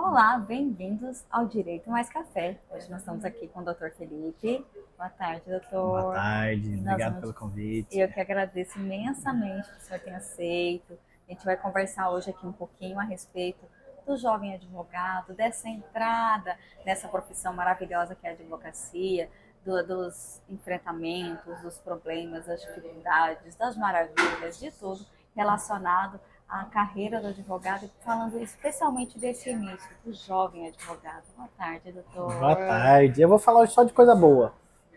Olá, bem-vindos ao Direito Mais Café. Hoje nós estamos aqui com o Dr. Felipe. Boa tarde, doutor. Boa tarde, obrigado pelo convite. Eu que agradeço imensamente que o senhor tenha aceito. A gente vai conversar hoje aqui um pouquinho a respeito do jovem advogado, dessa entrada nessa profissão maravilhosa que é a advocacia, dos enfrentamentos, dos problemas, das dificuldades, das maravilhas, de tudo relacionado a carreira do advogado, falando especialmente desse início, do jovem advogado. Boa tarde, doutor. Boa tarde. Eu vou falar hoje só de coisa boa.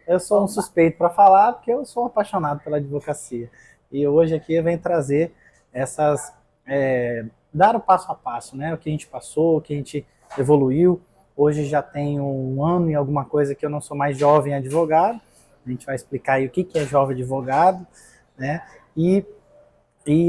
Eu sou um suspeito para falar, porque eu sou apaixonado pela advocacia. E hoje aqui eu venho trazer dar o passo a passo, né? O que a gente passou, o que a gente evoluiu. Hoje já tenho um ano e alguma coisa que eu não sou mais jovem advogado. A gente vai explicar aí o que é jovem advogado, né? E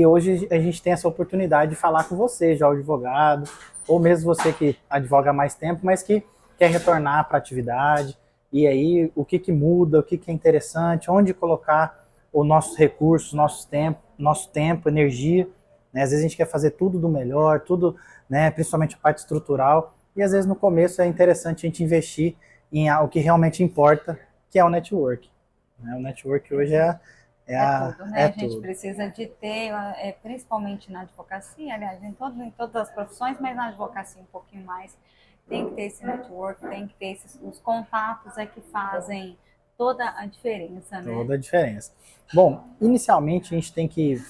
hoje a gente tem essa oportunidade de falar com você, já advogado, ou mesmo você que advoga há mais tempo, mas que quer retornar para a atividade. E aí, o que muda, o que é interessante, onde colocar os nossos recursos, nosso tempo, energia. Né? Às vezes a gente quer fazer tudo do melhor, tudo, né, principalmente a parte estrutural. E às vezes no começo é interessante a gente investir em o que realmente importa, que é o network. Né? O network hoje é tudo, né? É a gente tudo. precisa de ter, principalmente na advocacia, aliás, em todas as profissões, mas na advocacia um pouquinho mais, tem que ter esse network, tem que ter os contatos que fazem toda a diferença, né? Toda a diferença. Bom, inicialmente a gente tem que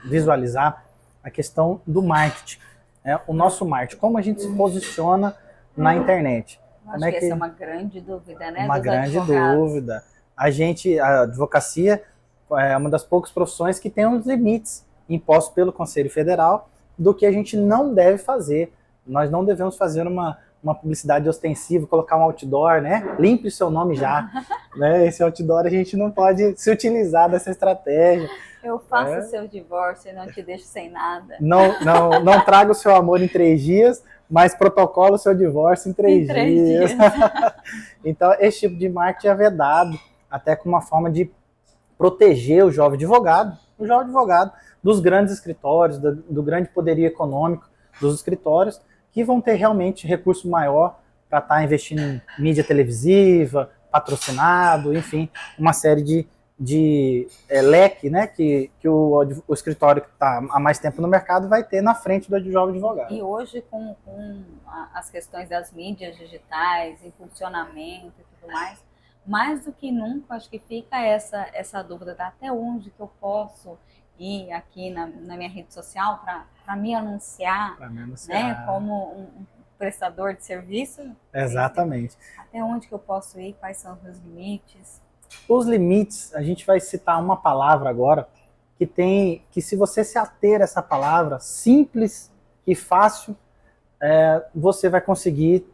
visualizar a questão do marketing. Né? O nosso marketing, como a gente se posiciona na internet. Acho que essa é uma grande dúvida, né? Uma grande dúvida. A advocacia é uma das poucas profissões que tem uns limites impostos pelo Conselho Federal do que a gente não deve fazer. Nós não devemos fazer uma publicidade ostensiva, colocar um outdoor, né? Limpe o seu nome já. Né? Esse outdoor a gente não pode se utilizar dessa estratégia. Eu faço o seu divórcio e não te deixo sem nada. Não traga o seu amor em 3 dias, mas protocolo o seu divórcio em 3 dias. Então, esse tipo de marketing é vedado, até como uma forma de proteger o jovem advogado dos grandes escritórios, do grande poderio econômico dos escritórios, que vão ter realmente recurso maior para estar investindo em mídia televisiva, patrocinado, enfim, uma série de leque, né, que o escritório que está há mais tempo no mercado vai ter na frente do jovem advogado. E hoje, com as questões das mídias digitais, em funcionamento e tudo mais do que nunca, acho que fica essa dúvida de até onde que eu posso ir aqui na minha rede social para me anunciar, né, como um prestador de serviço. Exatamente. Até onde que eu posso ir, quais são os meus limites? Os limites, a gente vai citar uma palavra agora, que se você se ater a essa palavra, simples e fácil, você vai conseguir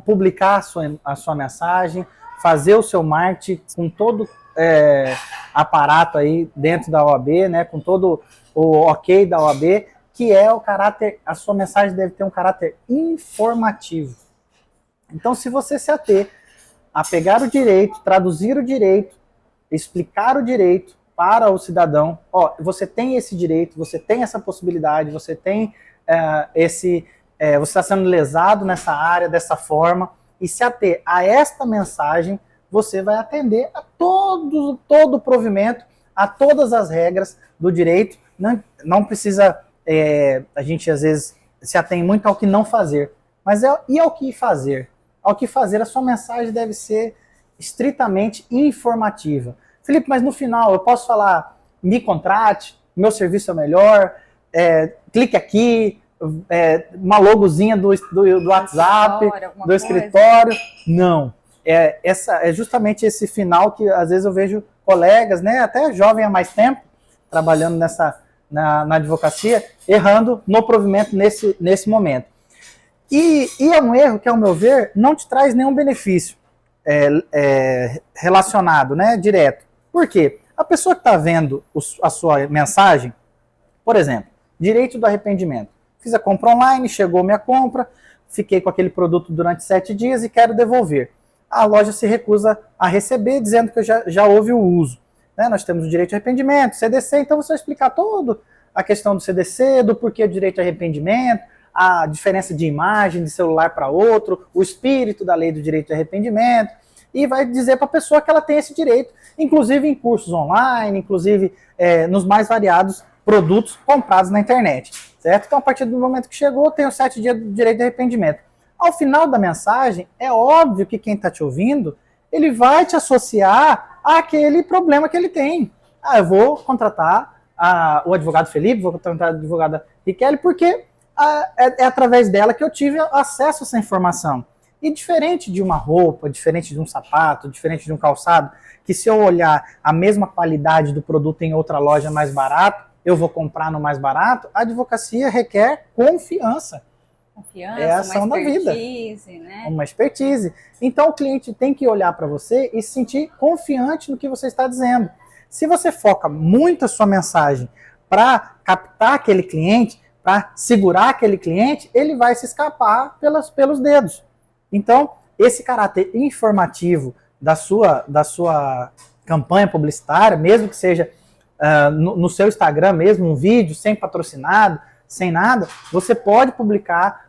publicar a sua mensagem, fazer o seu marketing com todo aparato aí dentro da OAB, né, com todo o ok da OAB, que é o caráter, a sua mensagem deve ter um caráter informativo. Então, se você se ater a pegar o direito, traduzir o direito, explicar o direito para o cidadão, você tem esse direito, você tem essa possibilidade, você tem você está sendo lesado nessa área, dessa forma, e se ater a esta mensagem, você vai atender a todo o provimento, a todas as regras do direito. Não precisa, a gente às vezes se atém muito ao que não fazer, mas e ao que fazer? Ao que fazer, a sua mensagem deve ser estritamente informativa. Felipe, mas no final eu posso falar, me contrate, meu serviço é melhor, clique aqui, uma logozinha do WhatsApp, do escritório. Não. É justamente esse final que às vezes eu vejo colegas, né, até jovem há mais tempo, trabalhando na advocacia, errando no provimento nesse momento. E é um erro que, ao meu ver, não te traz nenhum benefício relacionado, né, direto. Por quê? A pessoa que está vendo a sua mensagem, por exemplo, direito do arrependimento. Fiz a compra online, chegou minha compra, fiquei com aquele produto durante 7 dias e quero devolver. A loja se recusa a receber, dizendo que já houve o uso. Né? Nós temos o direito de arrependimento, CDC, então você vai explicar toda a questão do CDC, do porquê do direito de arrependimento, a diferença de imagem de celular para outro, o espírito da lei do direito de arrependimento, e vai dizer para a pessoa que ela tem esse direito, inclusive em cursos online, inclusive nos mais variados produtos comprados na internet, certo? Então, a partir do momento que chegou, tem os 7 dias do direito de arrependimento. Ao final da mensagem, é óbvio que quem está te ouvindo, ele vai te associar àquele problema que ele tem. Ah, eu vou contratar o advogado Felipe, vou contratar a advogada Riquelme, porque é através dela que eu tive acesso a essa informação. E diferente de uma roupa, diferente de um sapato, diferente de um calçado, que se eu olhar a mesma qualidade do produto em outra loja mais barato, eu vou comprar no mais barato, a advocacia requer confiança. Confiança, é a ação uma da vida. Né? Uma expertise. Então o cliente tem que olhar para você e se sentir confiante no que você está dizendo. Se você foca muito a sua mensagem para captar aquele cliente, para segurar aquele cliente, ele vai se escapar pelos dedos. Então, esse caráter informativo da sua campanha publicitária, mesmo que seja no seu Instagram mesmo, um vídeo sem patrocinado, sem nada, você pode publicar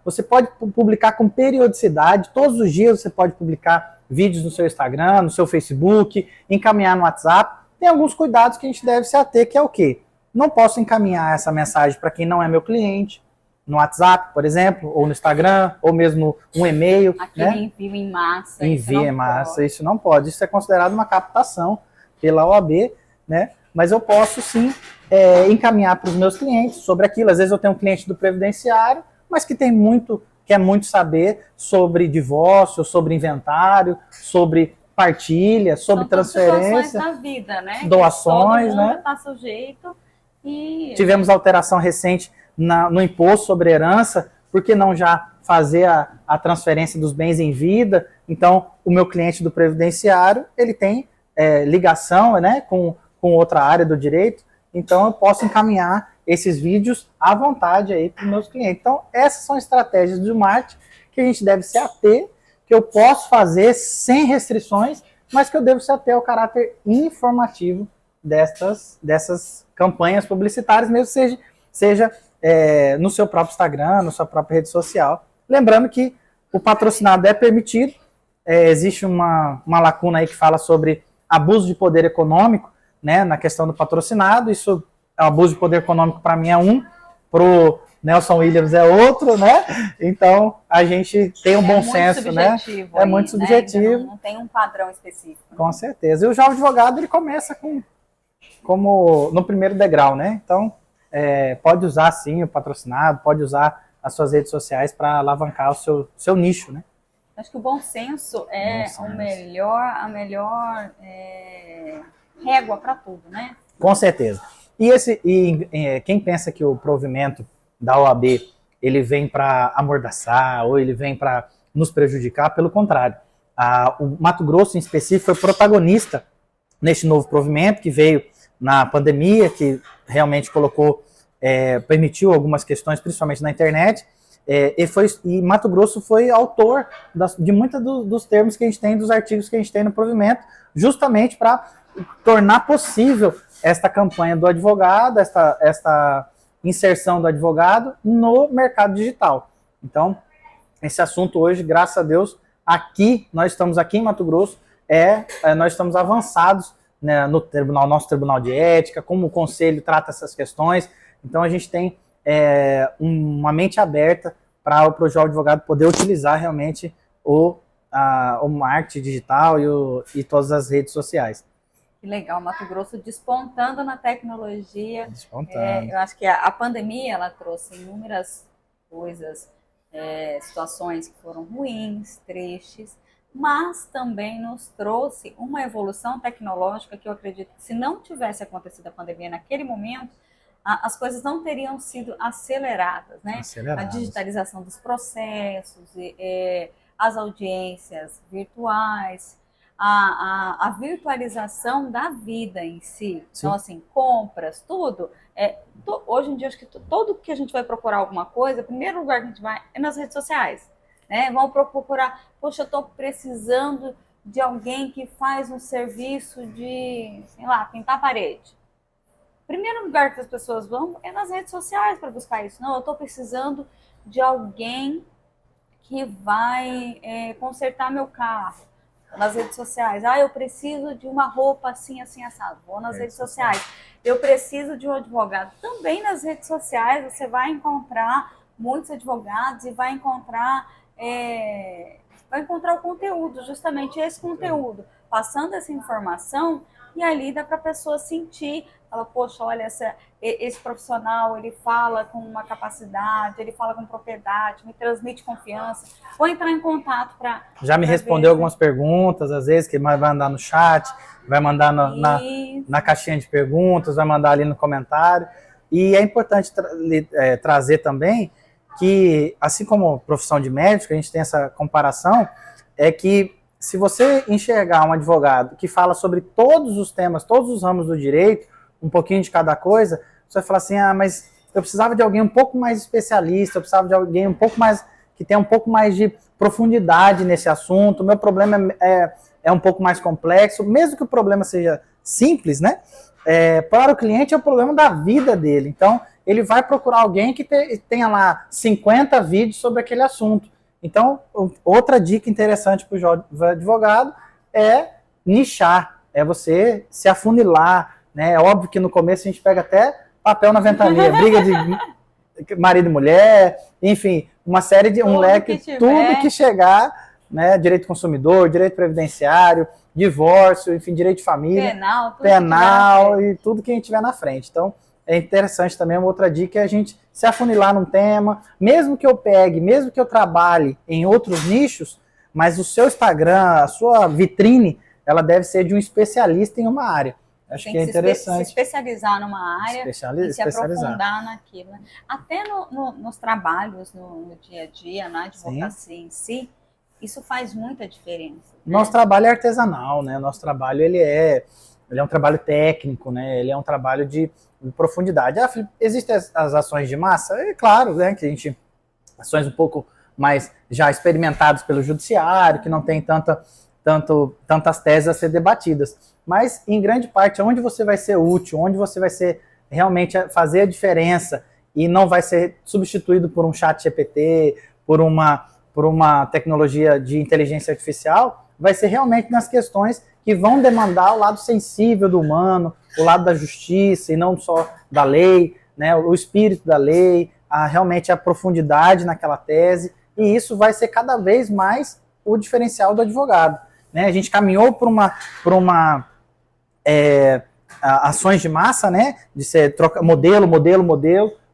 com periodicidade, todos os dias você pode publicar vídeos no seu Instagram, no seu Facebook, encaminhar no WhatsApp. Tem alguns cuidados que a gente deve se ater, que é o quê? Não posso encaminhar essa mensagem para quem não é meu cliente, no WhatsApp, por exemplo, ou no Instagram, ou mesmo um e-mail. Aquele envio em massa. Envio em massa, isso não pode. Isso é considerado uma captação pela OAB, né? Mas eu posso sim encaminhar para os meus clientes sobre aquilo. Às vezes eu tenho um cliente do previdenciário, mas que quer muito saber sobre divórcio, sobre inventário, sobre partilha, sobre transferência. Situações da vida, né? Doações, todo mundo né? está sujeito e... Tivemos alteração recente no imposto sobre herança, por que não já fazer a transferência dos bens em vida? Então, o meu cliente do previdenciário, ele tem ligação, né, com outra área do direito, então eu posso encaminhar esses vídeos à vontade aí para os meus clientes. Então, essas são estratégias de marketing que a gente deve se ater, que eu posso fazer sem restrições, mas que eu devo se ater ao caráter informativo dessas campanhas publicitárias, mesmo que seja no seu próprio Instagram, na sua própria rede social. Lembrando que o patrocinado é permitido, existe uma lacuna aí que fala sobre abuso de poder econômico, né, na questão do patrocinado. Isso, abuso de poder econômico para mim é um, pro Nelson Williams é outro, né? Então a gente tem um bom senso, né? É muito subjetivo. Não tem um padrão específico. Com certeza. E o jovem advogado, ele começa como no primeiro degrau, né? Então pode usar sim o patrocinado, pode usar as suas redes sociais para alavancar o seu nicho, né? Acho que o bom senso é a melhor régua para tudo, né? Com certeza. E quem pensa que o provimento da OAB ele vem para amordaçar ou ele vem para nos prejudicar, pelo contrário. O Mato Grosso, em específico, foi protagonista neste novo provimento que veio na pandemia, que realmente permitiu algumas questões, principalmente na internet, e Mato Grosso foi autor de muitos dos termos que a gente tem, dos artigos que a gente tem no provimento, justamente para tornar possível esta campanha do advogado, esta inserção do advogado no mercado digital. Então, esse assunto hoje, graças a Deus, nós estamos aqui em Mato Grosso, nós estamos avançados, né, no nosso Tribunal de Ética, como o Conselho trata essas questões. Então, a gente tem uma mente aberta para o jovem advogado poder utilizar realmente o marketing digital e todas as redes sociais. Que legal, Mato Grosso despontando na tecnologia. Despontando. Eu acho que a pandemia ela trouxe inúmeras coisas, situações que foram ruins, tristes, mas também nos trouxe uma evolução tecnológica que eu acredito que se não tivesse acontecido a pandemia naquele momento, as coisas não teriam sido aceleradas, né? A digitalização dos processos, as audiências virtuais, a virtualização da vida em si. Sim. Então, assim, compras, tudo. Hoje em dia, acho que todo que a gente vai procurar alguma coisa, o primeiro lugar que a gente vai é nas redes sociais. Né? Vamos procurar, poxa, eu estou precisando de alguém que faz um serviço de, sei lá, pintar a parede. O primeiro lugar que as pessoas vão é nas redes sociais para buscar isso. Não, eu estou precisando de alguém que vai consertar meu carro. Nas redes sociais, eu preciso de uma roupa assim, assim, assado. Vou nas redes sociais. Eu preciso de um advogado. Também nas redes sociais você vai encontrar muitos advogados e vai encontrar o conteúdo, justamente esse conteúdo, passando essa informação, e ali dá para a pessoa sentir, fala, poxa, olha, esse profissional, ele fala com uma capacidade, ele fala com propriedade, me transmite confiança, vou entrar em contato para... Já me respondeu algumas perguntas, às vezes, que vai mandar no chat, vai mandar na caixinha de perguntas, vai mandar ali no comentário. E é importante trazer também que, assim como profissão de médico, a gente tem essa comparação, é que se você enxergar um advogado que fala sobre todos os temas, todos os ramos do direito, um pouquinho de cada coisa, você vai falar assim, mas eu precisava de alguém um pouco mais especialista, eu precisava de alguém um pouco mais, que tenha um pouco mais de profundidade nesse assunto, o meu problema é um pouco mais complexo, mesmo que o problema seja simples, né? Para o cliente é o problema da vida dele, então ele vai procurar alguém que tenha lá 50 vídeos sobre aquele assunto. Então, outra dica interessante para o jovem advogado é nichar, é você se afunilar, né? É óbvio que no começo a gente pega até papel na ventania, briga de marido e mulher, enfim, uma série de um leque, tudo que chegar, né? Direito consumidor, direito previdenciário, divórcio, enfim, direito de família, penal e tudo que a gente tiver na frente. Então, é interessante também, uma outra dica é a gente se afunilar num tema, mesmo que eu trabalhe em outros nichos, mas o seu Instagram, a sua vitrine, ela deve ser de um especialista em uma área. Acho que é interessante. Se especializar numa área e se aprofundar naquilo. Até nos trabalhos, no dia a dia, na advocacia em si, isso faz muita diferença. Né? Nosso trabalho é artesanal, né? Nosso trabalho ele é um trabalho técnico, né? Ele é um trabalho de profundidade. Existem as ações de massa? É claro, né? Que a gente ações um pouco mais já experimentadas pelo judiciário, que não tem tantas teses a ser debatidas. Mas, em grande parte, onde você vai ser útil, onde você vai ser realmente fazer a diferença e não vai ser substituído por um chat GPT, por uma tecnologia de inteligência artificial, vai ser realmente nas questões que vão demandar o lado sensível do humano, o lado da justiça e não só da lei, né, o espírito da lei, realmente a profundidade naquela tese, e isso vai ser cada vez mais o diferencial do advogado. Né? A gente caminhou por ações de massa, né, de ser modelo,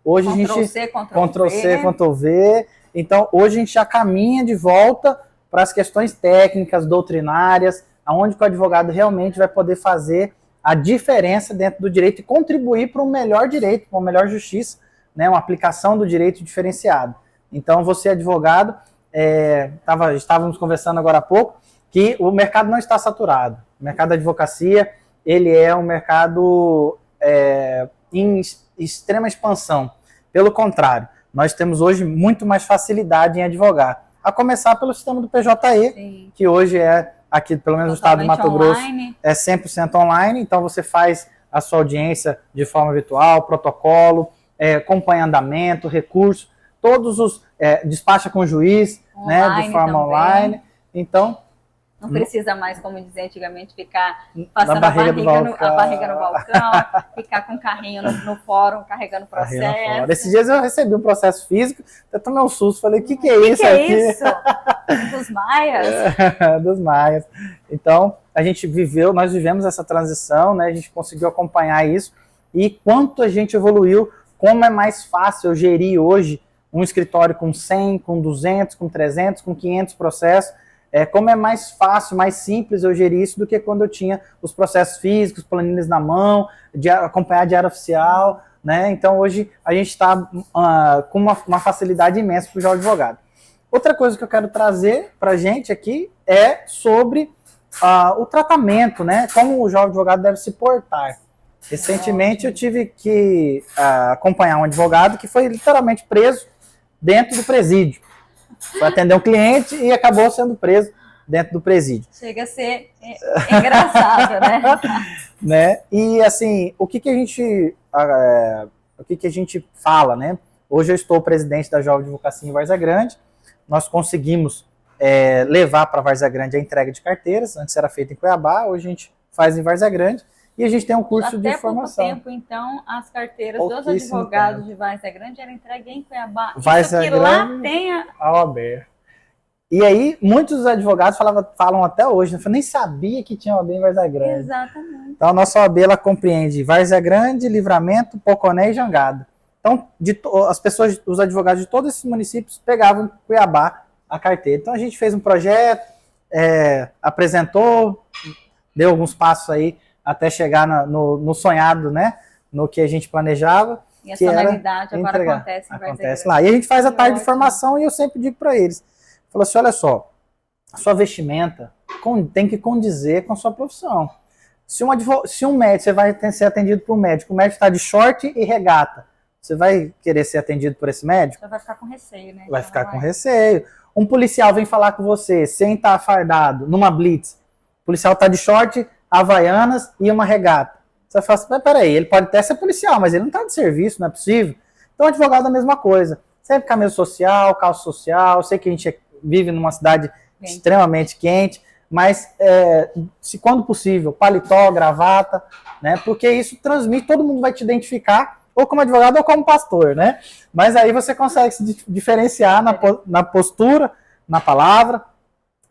hoje a gente... Ctrl-C, Ctrl-V. Então, hoje a gente já caminha de volta para as questões técnicas, doutrinárias, onde o advogado realmente vai poder fazer a diferença dentro do direito e contribuir para um melhor direito, para uma melhor justiça, né, uma aplicação do direito diferenciado. Então, você, advogado, estávamos conversando agora há pouco, que o mercado não está saturado. O mercado da advocacia, ele é um mercado em extrema expansão. Pelo contrário, nós temos hoje muito mais facilidade em advogar. A começar pelo sistema do PJE, sim, que hoje aqui, pelo menos no estado do Mato Grosso, é 100% online. Então, você faz a sua audiência de forma virtual, protocolo, acompanha andamento, recurso, todos os... despacha com o juiz, né, de forma também online. Então... Não precisa mais, como dizia antigamente, ficar passando a barriga no balcão, ficar com o carrinho no fórum, carregando processo. Esses dias eu recebi um processo físico, eu tomei um susto, falei, o que é isso aqui? Que é isso? Dos maias? Dos maias. Então, nós vivemos essa transição, né? A gente conseguiu acompanhar isso, e quanto a gente evoluiu, como é mais fácil eu gerir hoje um escritório com 100, com 200, com 300, com 500 processos, como é mais fácil, mais simples eu gerir isso do que quando eu tinha os processos físicos, planilhas na mão, de acompanhar diário oficial, né? Então hoje a gente está com uma facilidade imensa para o jovem advogado. Outra coisa que eu quero trazer para a gente aqui é sobre o tratamento, né? Como o jovem advogado deve se portar. Recentemente eu tive que acompanhar um advogado que foi literalmente preso dentro do presídio. Foi atender um cliente e acabou sendo preso dentro do presídio. Chega a ser engraçado, né? E assim, o que a gente fala, né? Hoje eu estou presidente da Jovem Advocacia em Várzea Grande. Nós conseguimos levar para Várzea Grande a entrega de carteiras. Antes era feita em Cuiabá, hoje a gente faz em Várzea Grande. E a gente tem um curso de formação. Até pouco tempo, então, as carteiras dos advogados de Várzea Grande eram entregues em Cuiabá. Várzea Grande, lá tem a OAB. E aí, muitos advogados falam até hoje, eu nem sabia que tinha OAB em Várzea Grande. Exatamente. Então, a nossa OAB, ela compreende Várzea Grande, Livramento, Poconé e Jangada. Então, as pessoas, os advogados de todos esses municípios pegavam em Cuiabá a carteira. Então, a gente fez um projeto, apresentou, deu alguns passos aí até chegar no sonhado, né? No que a gente planejava. E a sonalidade agora acontece em Várzea Grande. Lá. E a gente faz a tarde de formação e eu sempre digo para eles, falou assim, olha só, a sua vestimenta tem que condizer com a sua profissão. Se um médico, você vai ser atendido por um médico, o médico está de short e regata, você vai querer ser atendido por esse médico? Você vai ficar com receio, né? Vai ficar com receio. Um policial vem falar com você, sem estar fardado, numa blitz, o policial está de short, havaianas e uma regata. Você vai falar assim, mas peraí, ele pode até ser policial, mas ele não está de serviço, não é possível. Então, advogado é a mesma coisa. Sempre camisa social, calça social, sei que a gente vive numa cidade extremamente quente, mas se quando possível, paletó, gravata, né? Porque isso transmite, todo mundo vai te identificar, ou como advogado ou como pastor, né? Mas aí você consegue se diferenciar na postura, na palavra,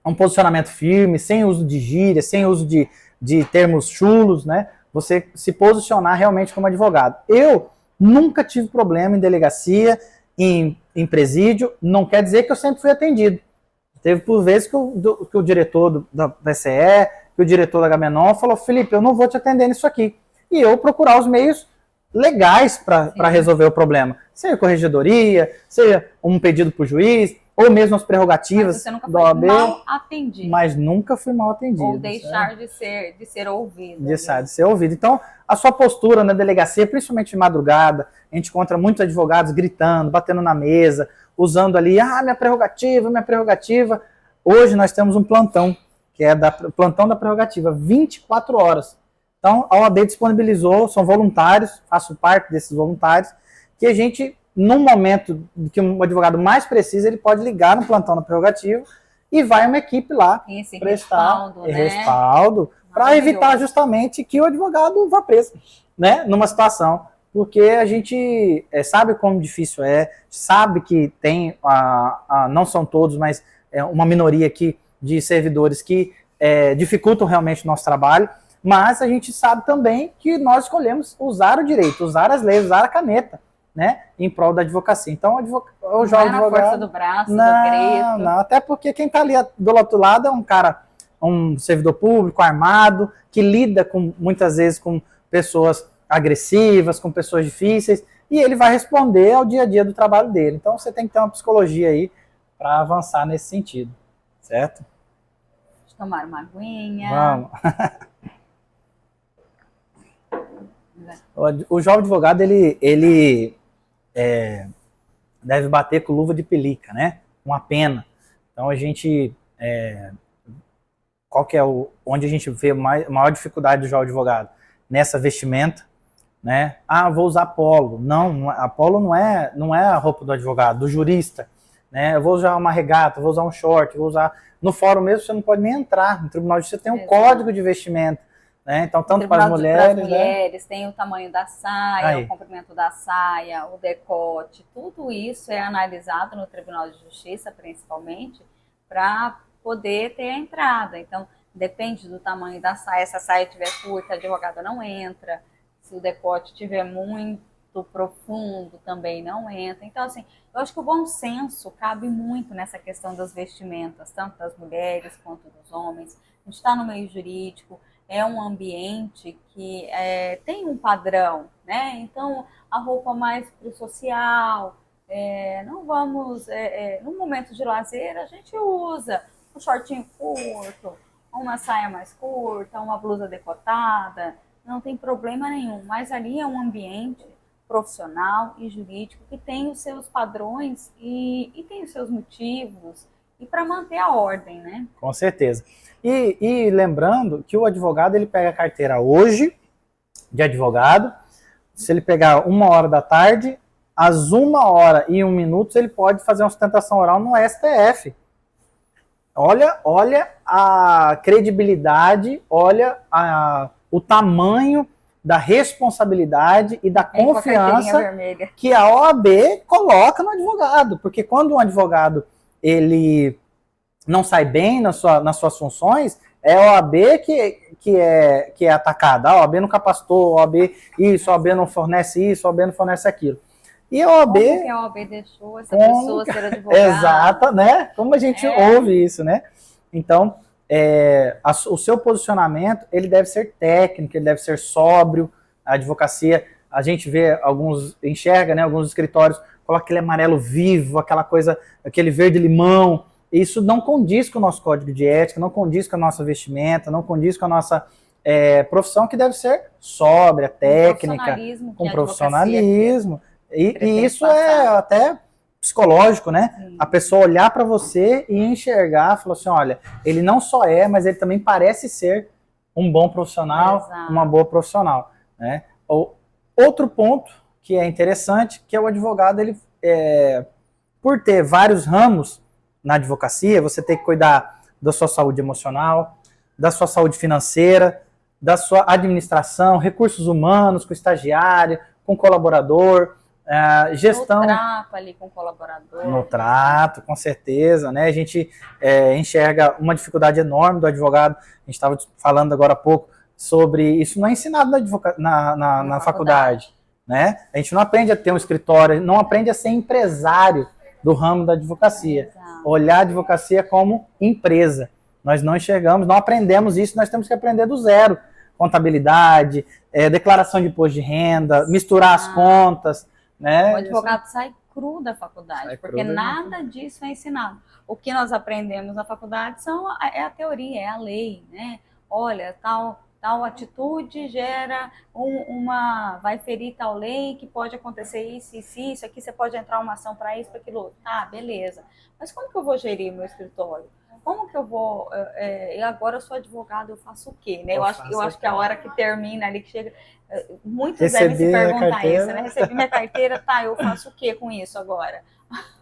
um posicionamento firme, sem uso de gíria, sem uso de termos chulos, né? Você se posicionar realmente como advogado. Eu nunca tive problema em delegacia, em presídio, não quer dizer que eu sempre fui atendido. Teve por vezes que o diretor da PCE, que o diretor da Agamenon falou, Felipe, eu não vou te atender nisso aqui. E eu procurar os meios legais para resolver o problema. Seja corregedoria, seja um pedido para o juiz, ou mesmo as prerrogativas da OAB. Mal atendido. Mas nunca fui mal atendido. Ou deixar de ser ouvido. Deixar de ser ouvido. Então, a sua postura na delegacia, principalmente de madrugada, a gente encontra muitos advogados gritando, batendo na mesa, usando ali, minha prerrogativa. Hoje nós temos um plantão, que é plantão da prerrogativa, 24 horas. Então, a OAB disponibilizou, são voluntários, faço parte desses voluntários, que a gente, num momento que um advogado mais precisa, ele pode ligar no plantão da prerrogativa e vai uma equipe lá prestar respaldo, para evitar justamente que o advogado vá preso, né, numa situação. Porque a gente sabe como difícil sabe que tem, não são todos, mas uma minoria aqui de servidores que dificultam realmente o nosso trabalho, mas a gente sabe também que nós escolhemos usar o direito, usar as leis, usar a caneta, né, em prol da advocacia. Então, o jovem advogado... Não é na força do braço, do grito. Não, até porque quem está ali do outro lado é um cara, um servidor público, armado, que lida muitas vezes com pessoas agressivas, com pessoas difíceis, e ele vai responder ao dia a dia do trabalho dele. Então, você tem que ter uma psicologia aí para avançar nesse sentido, certo? Vamos tomar uma aguinha. Vamos. O jovem advogado, ele deve bater com luva de pelica, né? Uma pena. Então, a gente... qual que é onde a gente vê a maior dificuldade do jovem advogado? Nessa vestimenta, né? Vou usar polo. Não, a polo não é a roupa do advogado, do jurista, né? Eu vou usar uma regata, vou usar um short, vou usar... No fórum mesmo você não pode nem entrar. No tribunal de justiça tem um código de vestimenta, né? Então, tanto para as mulheres, tem o tamanho da saia, o comprimento da saia, o decote, tudo isso é analisado no Tribunal de Justiça, principalmente, para poder ter a entrada. Então, depende do tamanho da saia. Se a saia estiver curta, a advogada não entra. Se o decote estiver muito profundo, também não entra. Então, assim, eu acho que o bom senso cabe muito nessa questão das vestimentas, tanto das mulheres quanto dos homens. A gente está no meio jurídico, é um ambiente que tem um padrão, né? Então, a roupa mais para o social, não vamos... no momento de lazer, a gente usa um shortinho curto, uma saia mais curta, uma blusa decotada, não tem problema nenhum, mas ali é um ambiente profissional e jurídico que tem os seus padrões e tem os seus motivos e para manter a ordem, né? Com certeza. E lembrando que o advogado, ele pega a carteira hoje de advogado, se ele pegar 1h da tarde, às 1h01 ele pode fazer uma sustentação oral no STF. Olha a credibilidade, olha o tamanho da responsabilidade e da confiança que a OAB coloca no advogado. Porque quando um advogado ele não sai bem nas suas funções, é a OAB que é atacada. A OAB não capacitou, a OAB isso, a OAB não fornece isso, a OAB não fornece aquilo. E a OAB... Como que a OAB deixou essa pessoa ser advogada? Exato, né? Como a gente ouve isso, né? Então, o seu posicionamento, ele deve ser técnico, ele deve ser sóbrio. A advocacia, a gente vê enxerga, né? Alguns escritórios, coloca aquele amarelo vivo, aquela coisa, aquele verde-limão. Isso não condiz com o nosso código de ética, não condiz com a nossa vestimenta, não condiz com a nossa profissão, que deve ser sóbria, técnica, com profissionalismo. E isso é até psicológico, né? Sim. A pessoa olhar para você e enxergar, falar assim, olha, ele não só mas ele também parece ser um bom profissional, exato, uma boa profissional, né? Outro ponto que é interessante, que é o advogado, ele, por ter vários ramos na advocacia, você tem que cuidar da sua saúde emocional, da sua saúde financeira, da sua administração, recursos humanos, com estagiário, com colaborador, gestão... No trato ali com o colaborador. No trato, com certeza, né? A gente enxerga uma dificuldade enorme do advogado. A gente estava falando agora há pouco sobre... Isso não é ensinado na faculdade, né? A gente não aprende a ter um escritório, não aprende a ser empresário do ramo da advocacia. Exato. Olhar a advocacia como empresa. Nós não enxergamos, não aprendemos isso, nós temos que aprender do zero. Contabilidade, declaração de imposto de renda, misturar as contas, né? O advogado sai cru da faculdade, porque nada disso é ensinado. O que nós aprendemos na faculdade é a teoria, é a lei, né? Olha, tal atitude gera vai ferir tal lei, que pode acontecer isso, aqui você pode entrar uma ação para isso, para aquilo outro. Tá, beleza. Mas como que eu vou gerir meu escritório? Como que eu vou... e agora eu sou advogado, eu faço o quê? Né? Eu acho que a hora que termina ali, que chega... Muitos devem se perguntar isso, né? Recebi minha carteira, tá, eu faço o quê com isso agora?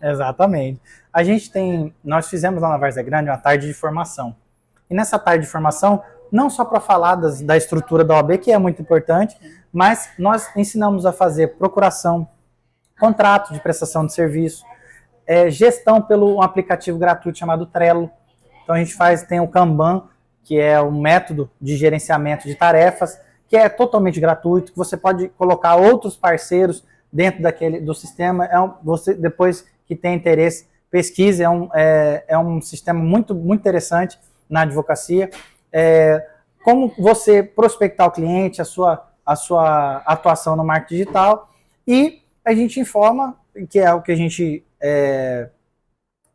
Exatamente. Nós fizemos lá na Várzea Grande uma tarde de formação. E nessa tarde de formação, não só para falar da estrutura da OAB, que é muito importante, mas nós ensinamos a fazer procuração, contrato de prestação de serviço, gestão pelo um aplicativo gratuito chamado Trello. Então a gente tem o Kanban, que é um método de gerenciamento de tarefas, que é totalmente gratuito, que você pode colocar outros parceiros dentro do sistema. Você, depois que tem interesse, pesquise, é um sistema muito, muito interessante na advocacia. Como você prospectar o cliente, a sua atuação no marketing digital, e a gente informa, que é o que a gente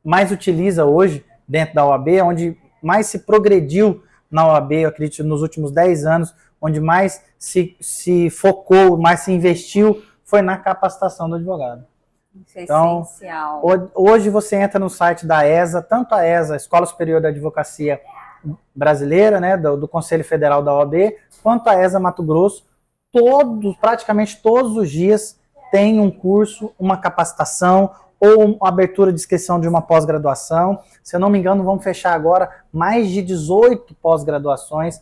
mais utiliza hoje dentro da OAB, onde mais se progrediu na OAB, eu acredito, nos últimos 10 anos, onde mais se focou, mais se investiu, foi na capacitação do advogado. Isso é essencial. Hoje você entra no site da ESA, tanto a ESA, Escola Superior da Advocacia Brasileira, né, do Conselho Federal da OAB, quanto a ESA Mato Grosso, praticamente todos os dias tem um curso, uma capacitação ou uma abertura de inscrição de uma pós-graduação. Se eu não me engano, vamos fechar agora mais de 18 pós-graduações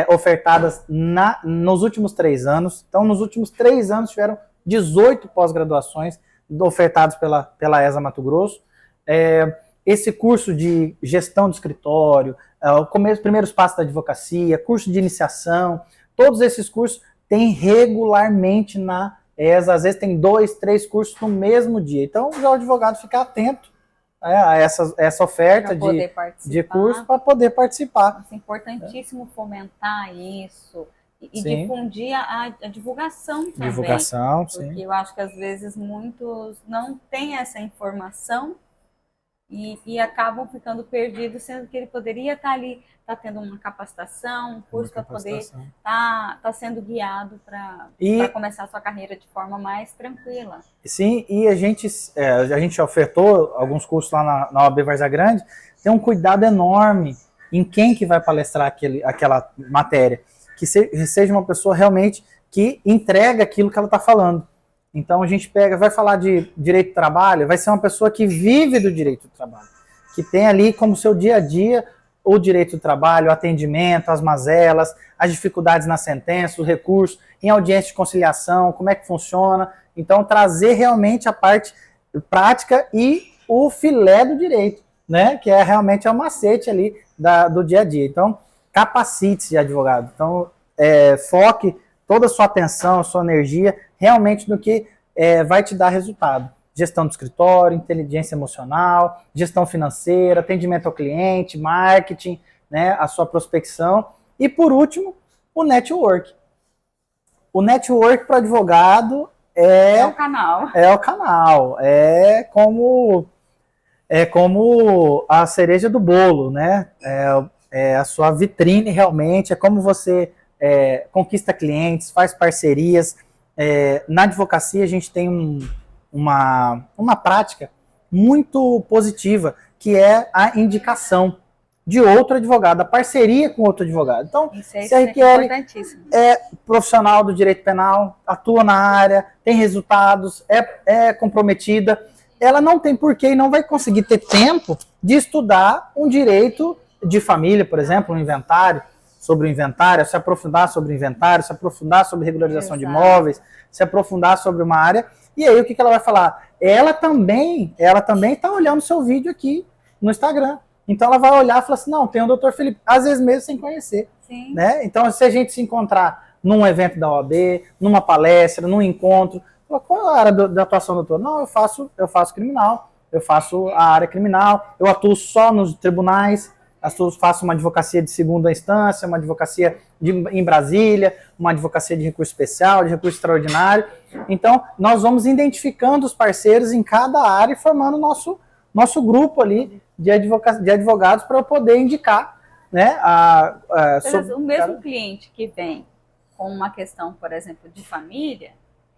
ofertadas nos últimos 3 anos. Então, nos últimos 3 anos, tiveram 18 pós-graduações ofertadas pela ESA Mato Grosso. Esse curso de gestão de escritório, primeiros passos da advocacia, curso de iniciação, todos esses cursos tem regularmente na ESA, às vezes tem 2, 3 cursos no mesmo dia. Então, o advogado fica atento a essa oferta de curso para poder participar. É importantíssimo fomentar isso e difundir a divulgação também. Divulgação, porque sim. Eu acho que às vezes muitos não têm essa informação e acabam ficando perdidos, sendo que ele poderia estar ali, tendo uma capacitação, um curso para poder estar sendo guiado para começar a sua carreira de forma mais tranquila. Sim, e a gente ofertou alguns cursos lá na OAB Várzea Grande, tem um cuidado enorme em quem que vai palestrar aquela matéria, que seja uma pessoa realmente que entrega aquilo que ela está falando. Então a gente vai falar de direito do trabalho, vai ser uma pessoa que vive do direito do trabalho, que tem ali como seu dia a dia o direito do trabalho, o atendimento, as mazelas, as dificuldades na sentença, os recursos, em audiência de conciliação, como é que funciona. Então trazer realmente a parte prática e o filé do direito, né? Que é realmente o macete ali do dia a dia. Então capacite-se de advogado. Então foque toda a sua atenção, a sua energia realmente no que vai te dar resultado. Gestão do escritório, inteligência emocional, gestão financeira, atendimento ao cliente, marketing, né, a sua prospecção. E, por último, o network. O network para advogado é o canal. É o canal. É como a cereja do bolo, né? É a sua vitrine realmente, é como você conquista clientes, faz parcerias. Na advocacia a gente tem uma prática muito positiva, que é a indicação de outro advogado, a parceria com outro advogado. Então, se a Riquele é profissional do direito penal, atua na área, tem resultados, é comprometida, ela não tem porquê e não vai conseguir ter tempo de estudar um direito de família, por exemplo, um inventário, sobre o inventário, se aprofundar sobre o inventário, se aprofundar sobre regularização de imóveis, se aprofundar sobre uma área. E aí o que ela vai falar? Ela também está olhando o seu vídeo aqui no Instagram. Então ela vai olhar e falar assim, não, tem o Dr. Felipe, às vezes mesmo sem conhecer. Sim. Né? Então se a gente se encontrar num evento da OAB, numa palestra, num encontro, qual é a área da atuação do doutor? Não, eu faço criminal, eu faço a área criminal, eu atuo só nos tribunais, faço uma advocacia de segunda instância, uma advocacia em Brasília, uma advocacia de recurso especial, de recurso extraordinário. Então, nós vamos identificando os parceiros em cada área e formando nosso grupo ali de advogados para eu poder indicar, né? O mesmo cliente que vem com uma questão, por exemplo, de família,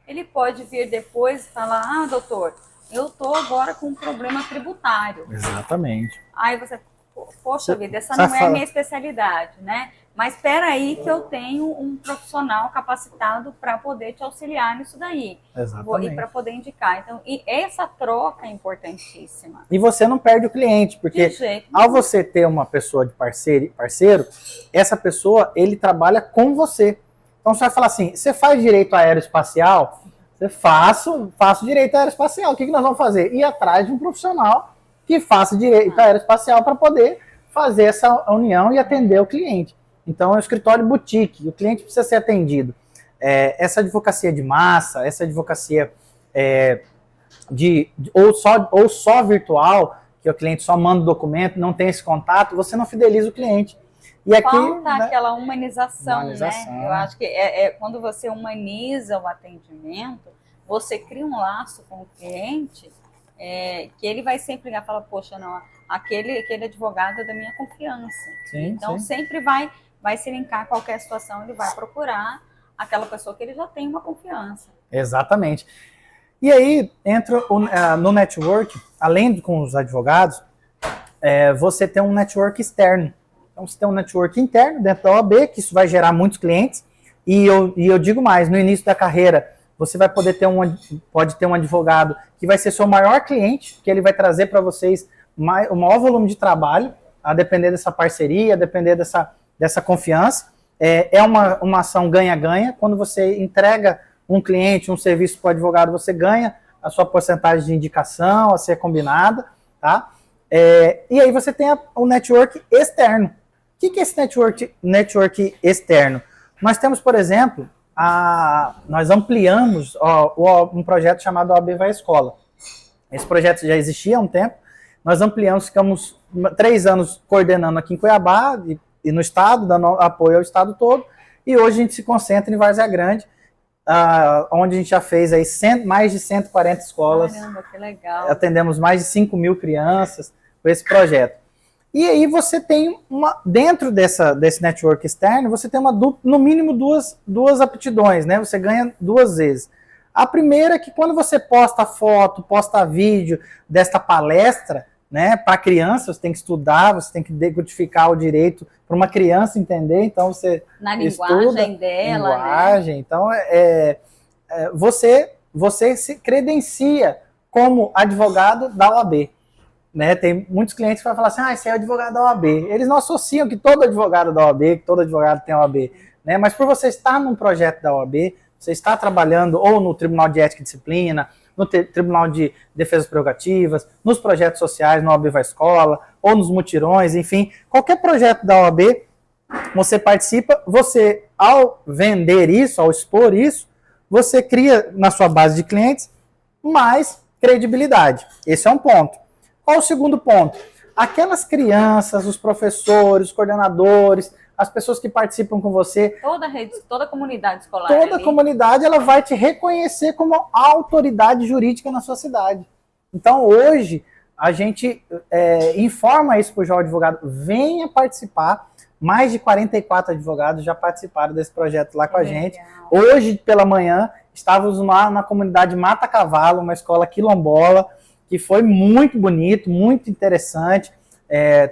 ele pode vir depois e falar, doutor, eu estou agora com um problema tributário. Exatamente. Aí você... Poxa vida, essa não é a minha especialidade, né? Mas espera aí que eu tenho um profissional capacitado para poder te auxiliar nisso daí. Exatamente. E para poder indicar. Então, e essa troca é importantíssima. E você não perde o cliente, porque ao você ter uma pessoa de parceiro, essa pessoa, ele trabalha com você. Então você vai falar assim, você faz direito aeroespacial? Você faço direito aeroespacial. O que nós vamos fazer? Ir atrás de um profissional que faça direito aeroespacial para poder fazer essa união e atender o cliente. Então, é um escritório boutique, o cliente precisa ser atendido. Essa advocacia de massa, essa advocacia ou só virtual, que o cliente só manda o documento, não tem esse contato, você não fideliza o cliente. E aqui, falta aquela humanização, né? Eu acho que quando você humaniza o atendimento, você cria um laço com o cliente, que ele vai sempre ligar e falar, poxa, não, aquele advogado é da minha confiança. Sim, então sim. sempre vai se linkar qualquer situação, ele vai procurar aquela pessoa que ele já tem uma confiança. Exatamente. E aí entra no network, além com os advogados, você tem um network externo. Então você tem um network interno dentro da OAB, que isso vai gerar muitos clientes, e eu digo mais, no início da carreira, você vai pode ter um advogado que vai ser seu maior cliente, que ele vai trazer para vocês o maior volume de trabalho, a depender dessa parceria, a depender dessa confiança. É uma ação ganha-ganha. Quando você entrega um cliente, um serviço para o advogado, você ganha a sua porcentagem de indicação a ser combinada. Tá? E aí você tem o network externo. O que é esse network externo? Nós temos, por exemplo, nós ampliamos um projeto chamado OAB Vai à Escola. Esse projeto já existia há um tempo, nós ampliamos, ficamos 3 anos coordenando aqui em Cuiabá e no estado, dando apoio ao estado todo, e hoje a gente se concentra em Várzea Grande, onde a gente já fez aí mais de 140 escolas. Caramba, que legal. Atendemos mais de 5.000 crianças com esse projeto. E aí você tem dentro desse network externo, você tem no mínimo duas aptidões, né? Você ganha 2 vezes. A primeira é que quando você posta foto, posta vídeo desta palestra, né, para criança, você tem que estudar, você tem que decodificar o direito para uma criança entender, então você na linguagem dela, linguagem, né? Então você você se credencia como advogado da OAB. Né? Tem muitos clientes que vão falar assim, esse é o advogado da OAB. Eles não associam que todo advogado da OAB, que todo advogado tem OAB. Né? Mas por você estar num projeto da OAB, você está trabalhando ou no Tribunal de Ética e Disciplina, no Tribunal de Defesa das Prerrogativas, nos projetos sociais, no OAB Vai Escola, ou nos mutirões, enfim, qualquer projeto da OAB, você participa, você, ao vender isso, ao expor isso, você cria na sua base de clientes mais credibilidade. Esse é um ponto. Qual o segundo ponto? Aquelas crianças, os professores, os coordenadores, as pessoas que participam com você. Toda a comunidade escolar. Toda a comunidade, ela vai te reconhecer como autoridade jurídica na sua cidade. Então, hoje, a gente informa isso para o jovem advogado. Venha participar. Mais de 44 advogados já participaram desse projeto lá com a gente. Hoje, pela manhã, estávamos lá na comunidade Mata Cavalo, uma escola quilombola, que foi muito bonito, muito interessante.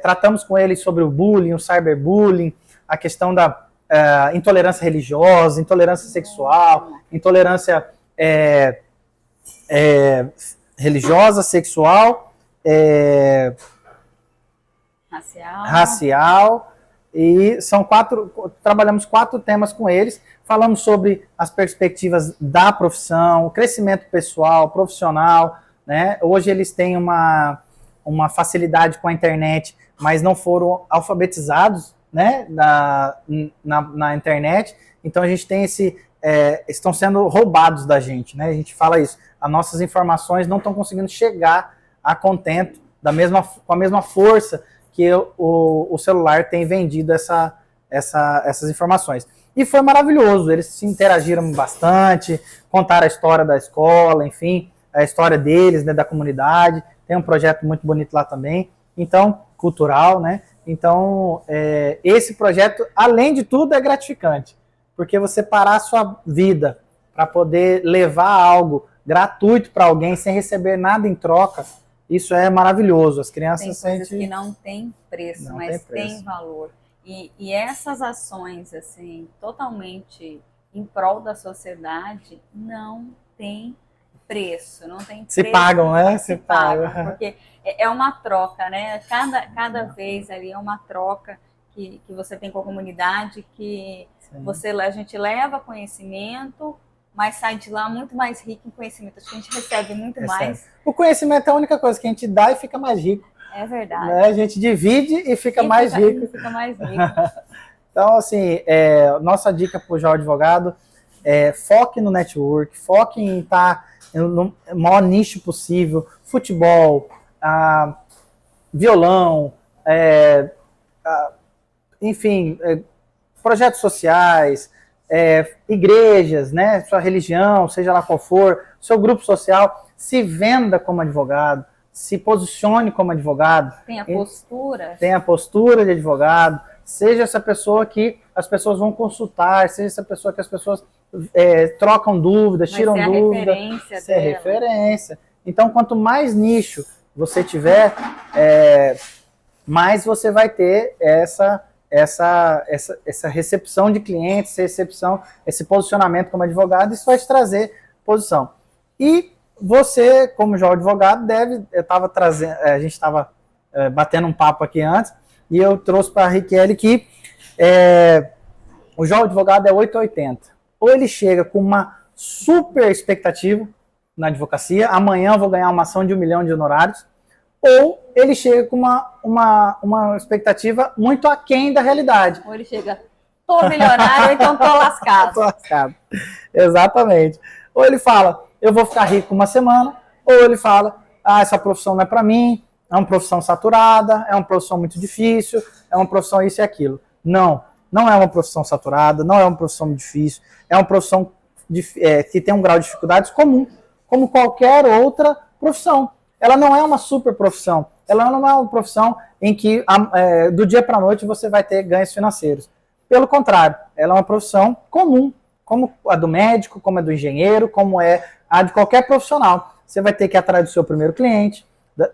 Tratamos com eles sobre o bullying, o cyberbullying, a questão da intolerância religiosa, intolerância sexual, intolerância religiosa, sexual, racial. E trabalhamos 4 temas com eles. Falamos sobre as perspectivas da profissão, o crescimento pessoal, profissional. Né? Hoje eles têm uma facilidade com a internet, mas não foram alfabetizados, né, na internet. Então a gente tem estão sendo roubados da gente, né? A gente fala isso. As nossas informações não estão conseguindo chegar a contento com a mesma força que o celular tem vendido essas informações. E foi maravilhoso, eles se interagiram bastante, contaram a história da escola, enfim, a história deles, né, da comunidade. Tem um projeto muito bonito lá também, então, cultural, né? Então, esse projeto, além de tudo, é gratificante, porque você parar a sua vida para poder levar algo gratuito para alguém sem receber nada em troca, isso é maravilhoso. As crianças tem coisas que não tem preço, mas tem valor. E essas ações, assim, totalmente em prol da sociedade, não tem preço, não tem preço. Se pagam, né? Se pagam. Porque é uma troca, né? Cada vez ali é uma troca que você tem com a comunidade, que a gente leva conhecimento, mas sai de lá muito mais rico em conhecimento. Acho que a gente recebe muito mais. O conhecimento é a única coisa que a gente dá e fica mais rico. É verdade. Né? A gente divide e fica mais rico. Fica mais rico. Então, assim, nossa dica para o jovem advogado foque no network, foque em estar no maior nicho possível, futebol, violão, enfim, projetos sociais, igrejas, né, sua religião, seja lá qual for, seu grupo social, se venda como advogado, se posicione como advogado. Tem a postura. Tem a postura de advogado, seja essa pessoa que as pessoas vão consultar, seja essa pessoa que as pessoas trocam dúvidas, tiram dúvidas. Ser referência. Então, quanto mais nicho você tiver, mais você vai ter essa recepção de clientes, esse posicionamento como advogado, isso vai te trazer posição. E você, como jovem advogado, a gente estava batendo um papo aqui antes, e eu trouxe para a Riquele que o jovem advogado é 880. Ou ele chega com uma super expectativa na advocacia, amanhã eu vou ganhar uma ação de 1 milhão de honorários, ou ele chega com uma expectativa muito aquém da realidade. Ou ele chega, tô milionário, então tô lascado. Tô lascado. Exatamente. Ou ele fala, eu vou ficar rico uma semana, ou ele fala, essa profissão não é para mim, é uma profissão saturada, é uma profissão muito difícil, é uma profissão isso e aquilo. Não é uma profissão saturada, não é uma profissão difícil, é uma profissão que tem um grau de dificuldades comum, como qualquer outra profissão. Ela não é uma super profissão, ela não é uma profissão em que do dia para a noite você vai ter ganhos financeiros. Pelo contrário, ela é uma profissão comum, como a do médico, como a do engenheiro, como é a de qualquer profissional. Você vai ter que ir atrás do seu primeiro cliente,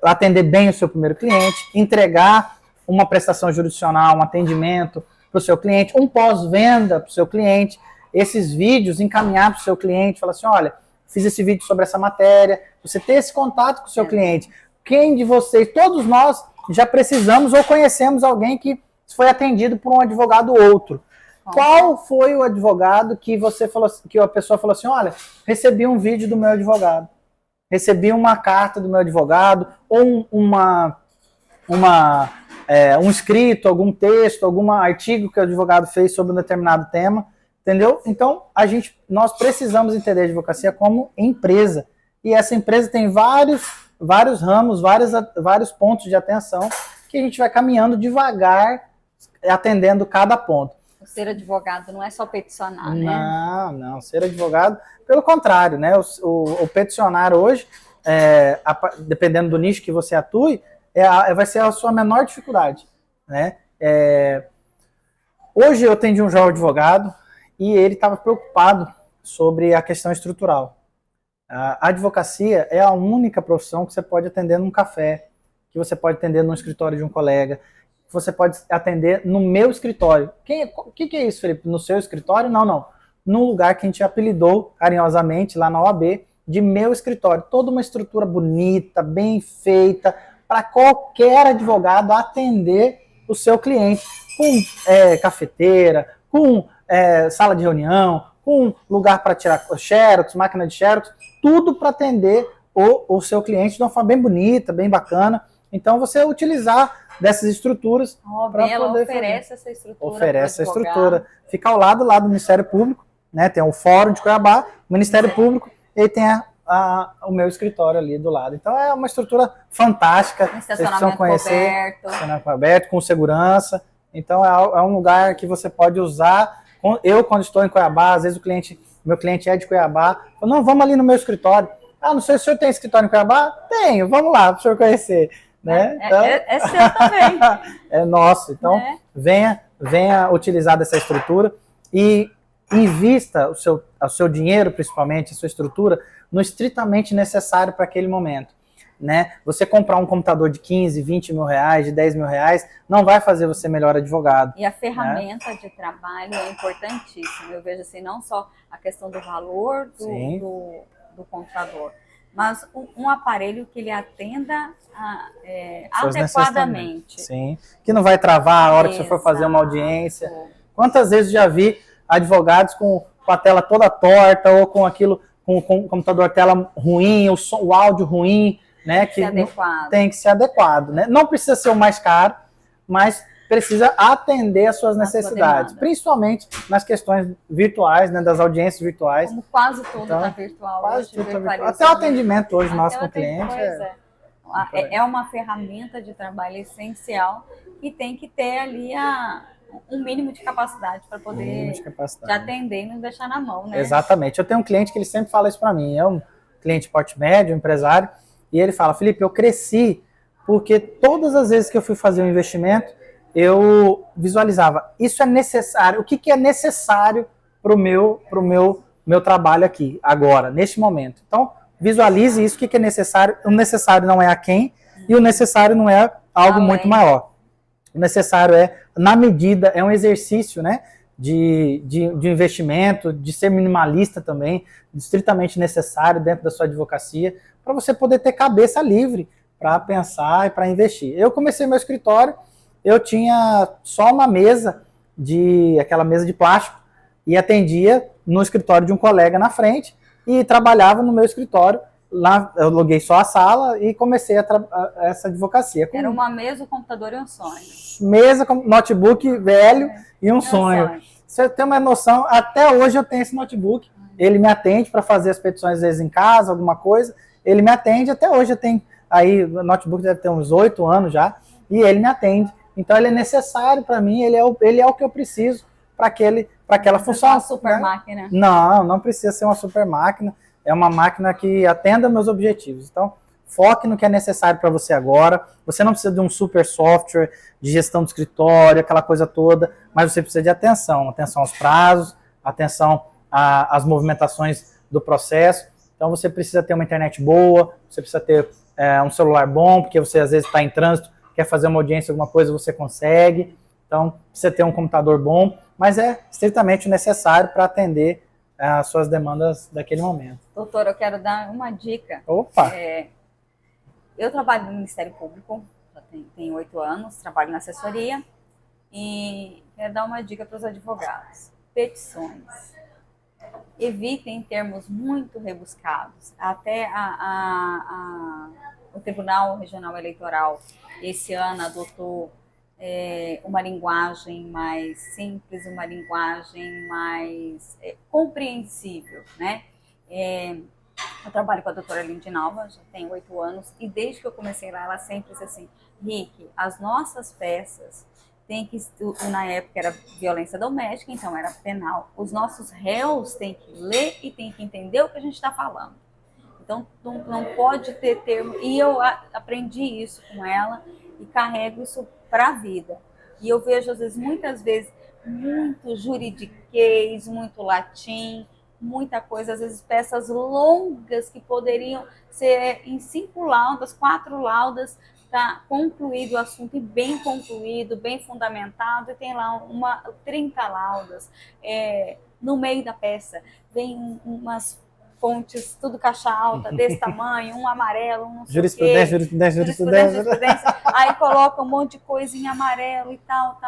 atender bem o seu primeiro cliente, entregar uma prestação jurisdicional, um atendimento para o seu cliente, um pós-venda para o seu cliente, esses vídeos encaminhar para o seu cliente, falar assim, olha, fiz esse vídeo sobre essa matéria. Você ter esse contato com o seu cliente. Quem de vocês, todos nós, já precisamos ou conhecemos alguém que foi atendido por um advogado ou outro. Qual foi o advogado que você falou, que a pessoa falou assim, olha, recebi um vídeo do meu advogado, recebi uma carta do meu advogado, ou um escrito, algum texto, algum artigo que o advogado fez sobre um determinado tema, entendeu? Então, nós precisamos entender a advocacia como empresa. E essa empresa tem vários ramos, vários pontos de atenção que a gente vai caminhando devagar, atendendo cada ponto. Ser advogado não é só peticionar, né? Não. Ser advogado, pelo contrário, né? O peticionar hoje, dependendo do nicho que você atue, vai ser a sua menor dificuldade, né? Hoje eu atendi um jovem advogado e ele estava preocupado sobre a questão estrutural. A advocacia é a única profissão que você pode atender num café, que você pode atender no escritório de um colega, que você pode atender no meu escritório. O que é isso, Felipe? No seu escritório? Não. No lugar que a gente apelidou carinhosamente lá na OAB de meu escritório. Toda uma estrutura bonita, bem feita, para qualquer advogado atender o seu cliente. Com cafeteira, com sala de reunião, com lugar para tirar xerox, máquina de xerox, tudo para atender o seu cliente de uma forma bem bonita, bem bacana. Então, você utilizar dessas estruturas para poder oferece essa estrutura. Oferece essa estrutura. Fica ao lado lá do Ministério Público, né? Tem o Fórum de Cuiabá, o Ministério Público, e tem o meu escritório ali do lado. Então, é uma estrutura fantástica. Vocês precisam conhecer. Estacionamento aberto, com segurança. Então, é um lugar que você pode usar. Eu, quando estou em Cuiabá, às vezes meu cliente é de Cuiabá, falo, não, vamos ali no meu escritório. Não sei se o senhor tem escritório em Cuiabá? Tenho, vamos lá para o senhor conhecer. Né? Então, é seu também. É nosso. Então, venha utilizar dessa estrutura e invista o seu dinheiro, principalmente, a sua estrutura, no estritamente necessário para aquele momento. Né? Você comprar um computador de 15, 20 mil reais, de 10 mil reais, não vai fazer você melhor advogado. E a ferramenta de trabalho é importantíssima. Eu vejo assim, não só a questão do valor do computador, mas um aparelho que ele atenda adequadamente. Sim, que não vai travar a hora que você for fazer uma audiência. Quantas vezes já vi advogados com a tela toda torta, ou com o computador tela ruim, o áudio ruim, né? Tem que ser adequado, né? Não precisa ser o mais caro, mas precisa atender às suas necessidades, principalmente nas questões virtuais, né, das audiências virtuais. Como quase tudo está virtual. Quase tudo tá virtual. Até o atendimento hoje nosso com o cliente. É uma ferramenta de trabalho essencial e tem que ter ali um mínimo de capacidade para poder te atender e não deixar na mão, né? Exatamente. Eu tenho um cliente que ele sempre fala isso para mim. É um cliente porte médio, um empresário, e ele fala, Felipe, eu cresci porque todas as vezes que eu fui fazer um investimento, eu visualizava, isso é necessário, o que é necessário para o meu trabalho aqui, agora, neste momento. Então, visualize isso, o que é necessário. O necessário não é a quem, e o necessário não é algo muito maior. O necessário na medida, é um exercício, né, de investimento, de ser minimalista também, estritamente necessário dentro da sua advocacia, para você poder ter cabeça livre para pensar e para investir. Eu comecei meu escritório, eu tinha só uma mesa, aquela mesa de plástico, e atendia no escritório de um colega na frente, e trabalhava no meu escritório. Lá eu aluguei só a sala e comecei essa advocacia. Era uma mesa, um computador e um sonho. Mesa, notebook velho e um sonho. Você tem uma noção, até hoje eu tenho esse notebook. Ele me atende para fazer as petições, às vezes em casa, alguma coisa. Ele me atende, até hoje eu tenho. Aí o notebook deve ter uns 8 anos já, e ele me atende. Então ele é necessário para mim, ele é o que eu preciso para aquela função. Uma super máquina. Não precisa ser uma super máquina. É uma máquina que atenda meus objetivos. Então, foque no que é necessário para você agora. Você não precisa de um super software de gestão do escritório, aquela coisa toda, mas você precisa de atenção aos prazos, atenção às movimentações do processo. Então, você precisa ter uma internet boa, você precisa ter um celular bom, porque você às vezes está em trânsito, quer fazer uma audiência, alguma coisa, você consegue. Então, precisa ter um computador bom, mas é estritamente necessário para atender as suas demandas daquele momento. Doutor, eu quero dar uma dica. Opa! Eu trabalho no Ministério Público, já tenho 8 anos, trabalho na assessoria e quero dar uma dica para os advogados. Petições. Evitem termos muito rebuscados. Até o Tribunal Regional Eleitoral esse ano adotou uma linguagem mais simples, uma linguagem mais compreensível, né? Eu trabalho com a doutora Lindinalva, já tenho 8 anos, e desde que eu comecei lá, ela sempre disse assim, Rick, as nossas peças tem que, na época era violência doméstica, então era penal, os nossos réus têm que ler e têm que entender o que a gente está falando. Então não pode ter termo, e eu aprendi isso com ela e carrego isso para a vida. E eu vejo, às vezes, muitas vezes, muito juridiquês, muito latim, muita coisa, às vezes peças longas que poderiam ser em 5 laudas, 4 laudas, tá concluído o assunto e bem concluído, bem fundamentado, e tem lá 30 laudas. No meio da peça vem umas fontes, tudo caixa alta, desse tamanho, um amarelo, um não sei jurisprudência. Aí coloca um monte de coisa em amarelo e tal.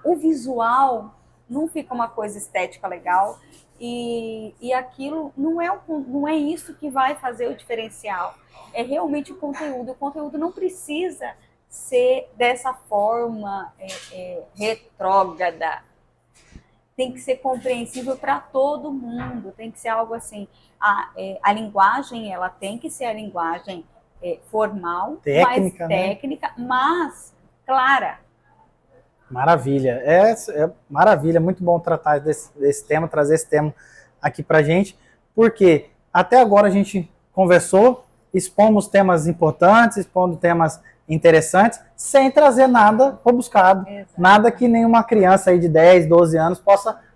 O visual não fica uma coisa estética legal, e aquilo não é isso que vai fazer o diferencial. É realmente o conteúdo. O conteúdo não precisa ser dessa forma retrógrada. Tem que ser compreensível para todo mundo. Tem que ser algo assim. A linguagem, ela tem que ser a linguagem formal, técnica, mais técnica, mas clara. Maravilha. Maravilha. Muito bom tratar desse tema, trazer esse tema aqui para a gente, porque até agora a gente conversou, expomos temas importantes, expondo temas interessantes, sem trazer nada rebuscado. Exato. Nada que nenhuma criança aí de 10, 12 anos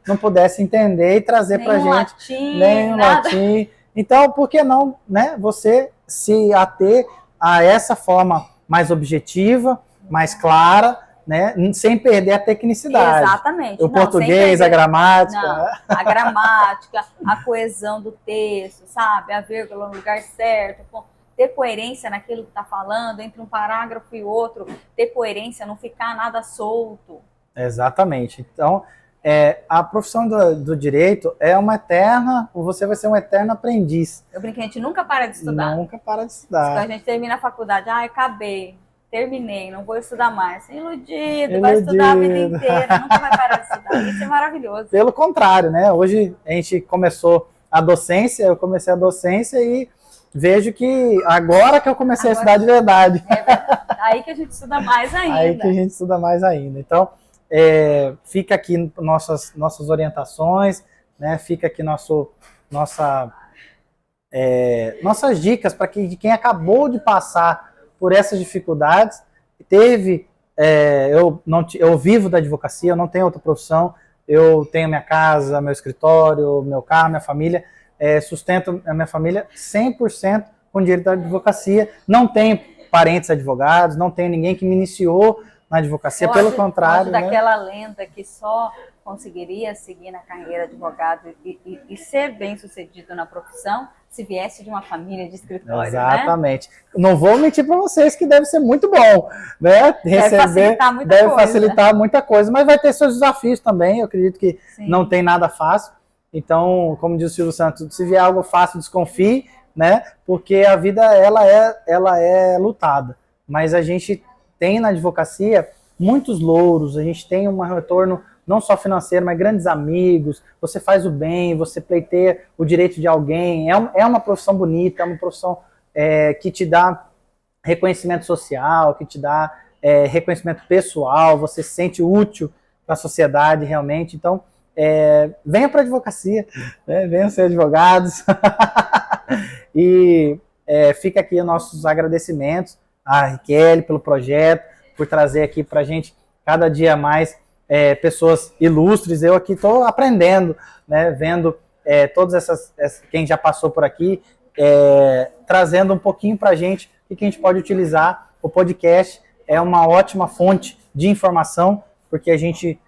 não pudesse entender e trazer para a gente. Latim, nem latim. Então, por que não, né, você se ater a essa forma mais objetiva, mais clara, né, sem perder a tecnicidade. Exatamente. O português, a gramática. Não, a gramática, a coesão do texto, sabe? A vírgula no lugar certo, ter coerência naquilo que está falando, entre um parágrafo e outro, ter coerência, não ficar nada solto. Exatamente. Então, a profissão do direito é uma eterna, você vai ser um eterno aprendiz. Eu brinquei, a gente nunca para de estudar. Nunca para de estudar. Quando a gente termina a faculdade, acabei. Terminei, não vou estudar mais. Iludido, vai estudar a vida inteira, nunca vai parar de estudar. Isso é maravilhoso. Pelo contrário, né? Hoje a gente começou a docência, eu comecei a docência e vejo que agora que eu comecei a estudar de verdade. Aí que a gente estuda mais ainda. Aí que a gente estuda mais ainda. Então, fica aqui nossas orientações, né? Fica aqui nossas dicas para quem acabou de passar por essas dificuldades, eu vivo da advocacia, eu não tenho outra profissão, eu tenho minha casa, meu escritório, meu carro, minha família, sustento a minha família 100% com dinheiro da advocacia, não tenho parentes advogados, não tenho ninguém que me iniciou na advocacia, pelo contrário. Daquela lenda que só conseguiria seguir na carreira de advogado e ser bem sucedido na profissão se viesse de uma família de escritório. Exatamente. Né? Não vou mentir para vocês que deve ser muito bom, né? Deve facilitar muita coisa, mas vai ter seus desafios também. Eu acredito que não tem nada fácil. Então, como diz o Silvio Santos, se vier algo fácil, desconfie, né? Porque a vida ela é lutada. Mas a gente tem na advocacia muitos louros, a gente tem um retorno não só financeiro, mas grandes amigos, você faz o bem, você pleiteia o direito de alguém, é uma profissão bonita, é uma profissão que te dá reconhecimento social, que te dá reconhecimento pessoal, você se sente útil para a sociedade realmente. Então, venha para a advocacia, né? Venham ser advogados. E fica aqui os nossos agradecimentos à Riquele pelo projeto, por trazer aqui para a gente cada dia mais pessoas ilustres. Eu aqui estou aprendendo, né, vendo todas quem já passou por aqui, trazendo um pouquinho para a gente o que a gente pode utilizar. O podcast é uma ótima fonte de informação, porque a gente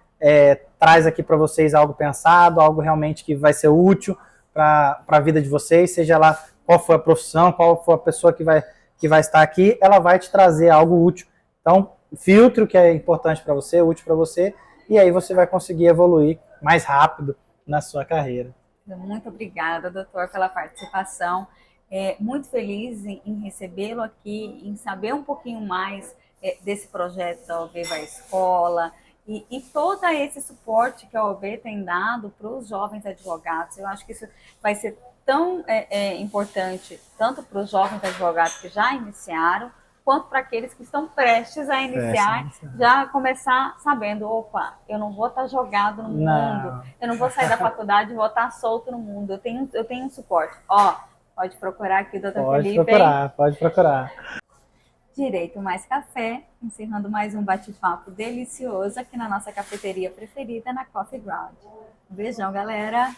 traz aqui para vocês algo pensado, algo realmente que vai ser útil para a vida de vocês, seja lá qual for a profissão, qual for a pessoa que vai estar aqui, ela vai te trazer algo útil. Então, filtre o que é importante para você, útil para você, e aí você vai conseguir evoluir mais rápido na sua carreira. Muito obrigada, doutor, pela participação. Muito feliz em recebê-lo aqui, em saber um pouquinho mais desse projeto da OAB Vai Escola e todo esse suporte que a OAB tem dado para os jovens advogados. Eu acho que isso vai ser tão importante, tanto para os jovens advogados que já iniciaram, quanto para aqueles que estão prestes a iniciar, já começar sabendo, opa, eu não vou estar jogado no mundo, eu não vou sair da faculdade e vou estar solto no mundo, eu tenho um suporte. Pode procurar aqui, doutor Felipe. Pode procurar. Direito Mais Café, encerrando mais um bate-papo delicioso aqui na nossa cafeteria preferida, na Coffee Ground. Um beijão, galera!